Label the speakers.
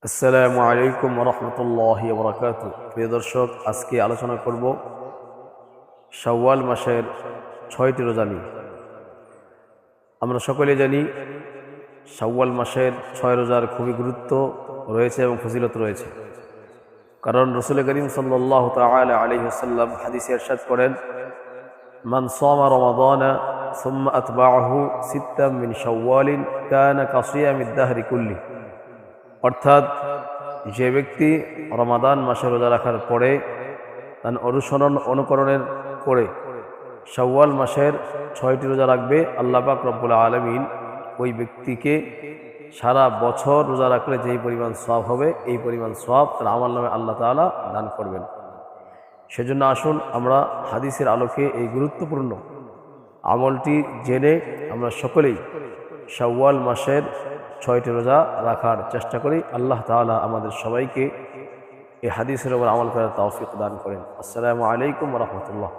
Speaker 1: আসসালামু আলাইকুম ওয়া রাহমাতুল্লাহি ওয়া বারাকাতুহু। প্রিয় দর্শক, আজকে আলোচনা করব শাওয়াল মাসের 6টি রোজা নিয়ে। আমরা সকলে জানি শাওয়াল মাসের 6 রোজার খুবই গুরুত্ব রয়েছে এবং ফজিলত রয়েছে। কারণ রাসূল করিম সাল্লাল্লাহু তাআলা আলাইহি ওয়াসাল্লাম হাদিসে ইরশাদ করেন, মান সামা রমাদানা সুম্মা আতবাআহু সিত্তাম মিন শাওয়ালিন কানা কাসিয়ামিদ দাহরি কুল্লি। অর্থাৎ যে ব্যক্তি রমাদান মাসে রোজা রাখার পরে তার অনুকরণের করে শাওয়াল মাসের 6টি রোজা রাখবে, আল্লাহ পাক রব্বুল আলামিন ওই ব্যক্তিকে সারা বছর রোজা রাখলে যেই পরিমাণ সওয়াব হবে এই পরিমাণ সওয়াব তার আমল নামে আল্লাহ তাআলা দান করবেন। সেজন্য আসুন আমরা হাদিসের আলোকে এই গুরুত্বপূর্ণ আমলটি জেনে আমরা সকলেই শাওয়াল মাসের 6টি রোজা রাখার চেষ্টা করি। আল্লাহ তাআলা আমাদের সবাইকে এই হাদিসের উপর আমল করার তৌফিক দান করেন। আসসালামু আলাইকুম ওয়া রাহমাতুল্লাহ।